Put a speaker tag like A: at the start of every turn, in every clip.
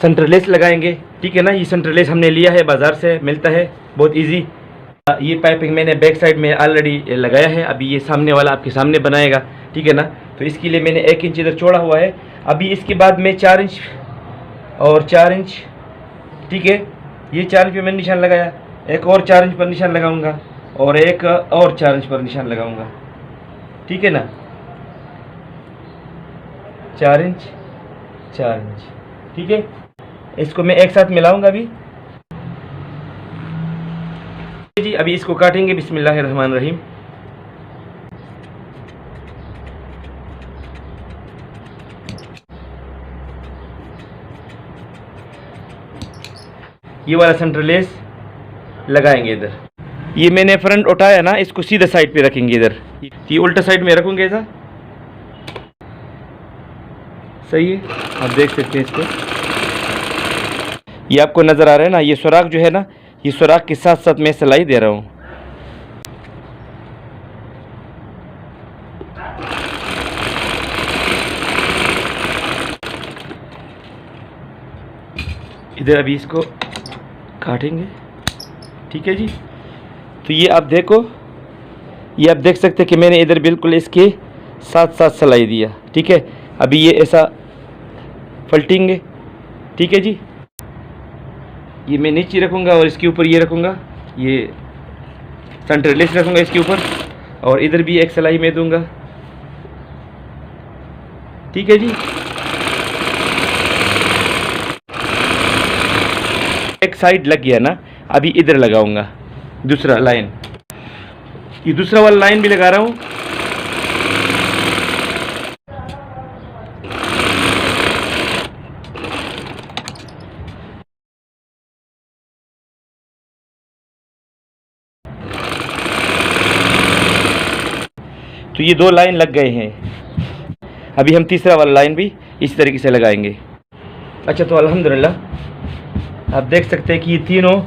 A: Centre less लगाएंगे, ठीक है ना। ये सेंटर लेस हमने लिया है, बाज़ार से मिलता है, बहुत इजी। ये पाइपिंग मैंने बैक साइड में ऑलरेडी लगाया है, अभी ये सामने वाला आपके सामने बनाएगा, ठीक है ना। तो इसके लिए मैंने 1 इंच इधर छोड़ा हुआ है। अभी इसके बाद मैं 4 इंच और 4 इंच, ठीक है, ये 4 इंच पे मैंने निशान लगाया, एक और 4 इंच पर निशान लगाऊंगा और एक और 4 इंच पर निशान लगाऊंगा, ठीक है ना। 4 इंच 4 इंच, ठीक है। इसको मैं एक साथ मिलाऊंगा अभी जी। अभी इसको काटेंगे, बिस्मिल्लाहिर्रहमानिर्रहीम। ये वाला सेंटर लेस लगाएंगे इधर। ये मैंने फ्रंट उठाया ना, इसको सीधा साइड पे रखेंगे इधर, ये उल्टा साइड में रखूंगे ऐसा, सही है। आप देख सकते हैं इसको, ये आपको नज़र आ रहा है ना, ये सुराख जो है ना, ये सुराख के साथ साथ मैं सिलाई दे रहा हूँ। इधर अभी इसको काटेंगे, ठीक है जी। तो ये आप देखो, ये आप देख सकते हैं कि मैंने इधर बिल्कुल इसके साथ साथ सिलाई दिया, ठीक है। अभी ये ऐसा पलटेंगे, ठीक है जी। ये मैं नीचे रखूँगा और इसके ऊपर ये रखूँगा, ये सेंटर लेस रखूँगा इसके ऊपर, और इधर भी एक सिलाई मैं दूँगा, ठीक है जी। एक साइड लग गया ना, अभी इधर लगाऊंगा दूसरा लाइन, ये दूसरा वाला लाइन भी लगा रहा हूँ। तो ये 2 लाइन लग गए हैं, अभी हम तीसरा वाला लाइन भी इस तरीके से लगाएंगे। अच्छा, तो अल्हम्दुलिल्लाह आप देख सकते हैं कि ये तीनों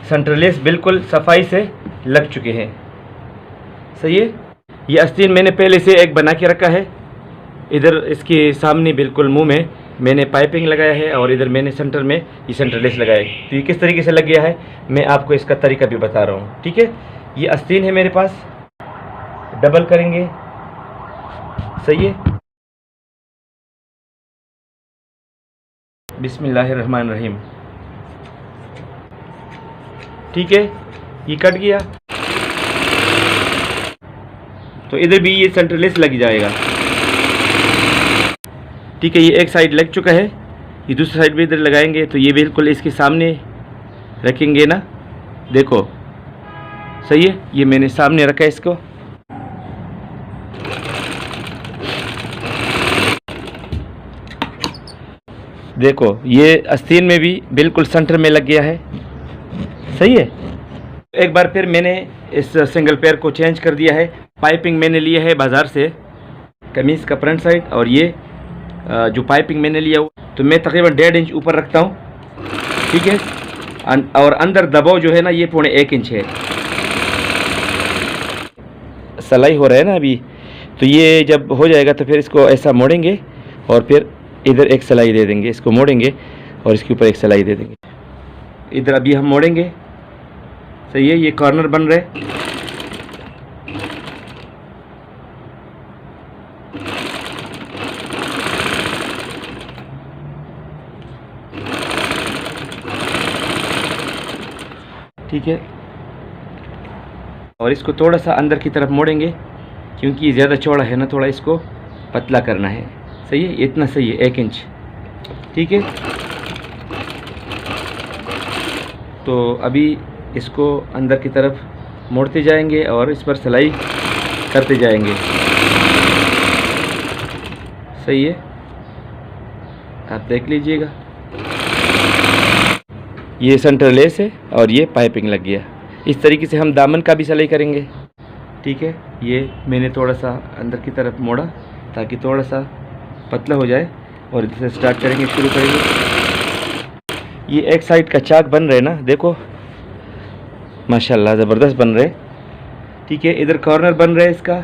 A: सेंटर लेस बिल्कुल सफाई से लग चुके हैं, सही है। ये आस्तीन मैंने पहले से एक बना के रखा है, इधर इसके सामने बिल्कुल मुंह में मैंने पाइपिंग लगाया है और इधर मैंने सेंटर में ये सेंटर लेस लगाया है। तो ये किस तरीके से लग गया है मैं आपको इसका तरीका भी बता रहा हूँ, ठीक है। ये आस्तीन है मेरे पास, डबल करेंगे, सही है। बिस्मिल्लाहिर्रहमानिर्रहीम, ठीक है, ये कट गया। तो इधर भी ये सेंटर लेस लग जाएगा, ठीक है। ये एक साइड लग चुका है, ये दूसरी साइड भी इधर लगाएंगे। तो ये बिल्कुल इसके सामने रखेंगे ना, देखो सही है। ये मैंने सामने रखा है इसको, देखो ये आस्तीन में भी बिल्कुल सेंटर में लग गया है, सही है। एक बार फिर मैंने इस सिंगल पेयर को चेंज कर दिया है। पाइपिंग मैंने लिया है बाज़ार से, कमीज़ का फ्रंट साइड, और ये जो पाइपिंग मैंने लिया हुआ, तो मैं तकरीबन 1.5 इंच ऊपर रखता हूँ, ठीक है। और अंदर दबाव जो है ना, ये 1.25 इंच है। सिलाई हो रहा है ना अभी, तो ये जब हो जाएगा तो फिर इसको ऐसा मोड़ेंगे और फिर इधर एक सिलाई दे देंगे, इसको मोड़ेंगे और इसके ऊपर एक सिलाई दे देंगे। इधर अभी हम मोड़ेंगे, सही है। ये कॉर्नर बन रहा है, ठीक है। और इसको थोड़ा सा अंदर की तरफ मोड़ेंगे क्योंकि ये ज़्यादा चौड़ा है ना, थोड़ा इसको पतला करना है, सही है। इतना सही है, 1 इंच, ठीक है। तो अभी इसको अंदर की तरफ मोड़ते जाएंगे और इस पर सिलाई करते जाएंगे, सही है। आप देख लीजिएगा, ये सेंटर लेस है और ये पाइपिंग लग गया। इस तरीके से हम दामन का भी सिलाई करेंगे, ठीक है। ये मैंने थोड़ा सा अंदर की तरफ मोड़ा ताकि थोड़ा सा पतला हो जाए, और इधर से स्टार्ट करेंगे, शुरू करेंगे। ये एक साइड का चाक बन रहे हैं ना, देखो माशाल्लाह ज़बरदस्त बन रहे, ठीक है। इधर कॉर्नर बन रहा है इसका,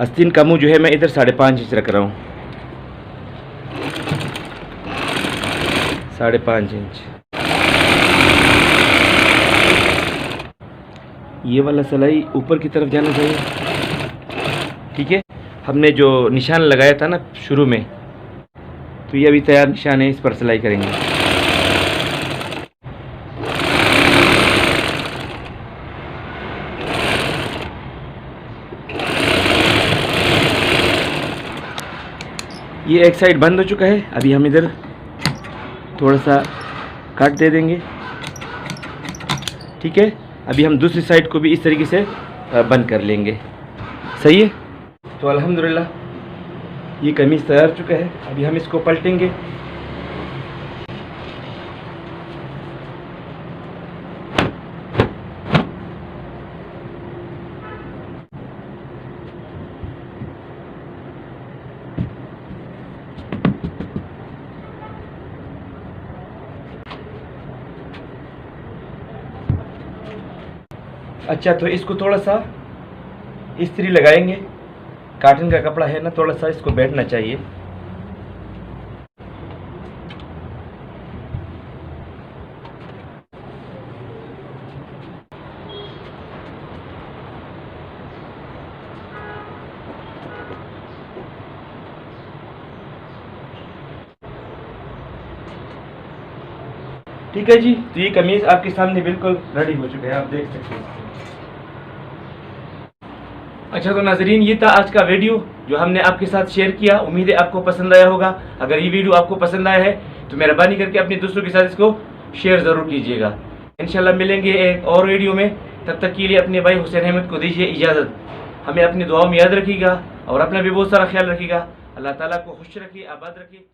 A: आस्तीन का मुंह जो है मैं इधर 5.5 इंच रख रहा हूँ, 5.5 इंच। ये वाला सिलाई ऊपर की तरफ जाना चाहिए, ठीक है। हमने जो निशान लगाया था ना शुरू में, तो ये अभी तैयार निशान है, इस पर सिलाई करेंगे। ये एक साइड बंद हो चुका है, अभी हम इधर थोड़ा सा काट दे देंगे, ठीक है। अभी हम दूसरी साइड को भी इस तरीके से बंद कर लेंगे, सही है। तो अल्हम्दुलिल्लाह ये कमीज़ तैयार हो चुका है, अभी हम इसको पलटेंगे। अच्छा, तो इसको थोड़ा सा इस्त्री लगाएंगे, कॉटन का कपड़ा है ना, थोड़ा सा इसको बैठना चाहिए। ठीक है जी, तो ये कमीज़ आपके सामने बिल्कुल रेडी हो चुका है, आप देख सकते हैं। अच्छा, तो नाजरीन ये था आज का वीडियो जो हमने आपके साथ शेयर किया। उम्मीद है आपको पसंद आया होगा। अगर ये वीडियो आपको पसंद आया है तो मेहरबानी करके अपने दोस्तों के साथ इसको शेयर ज़रूर कीजिएगा। इंशाल्लाह मिलेंगे एक और वीडियो में, तब तक के लिए अपने भाई हुसैन अहमद को दीजिए इजाज़त। हमें अपनी दुआओं में याद रखिएगा और अपना भी बहुत सारा ख्याल रखिएगा। अल्लाह ताला को खुश रखिए, आबाद रखिए।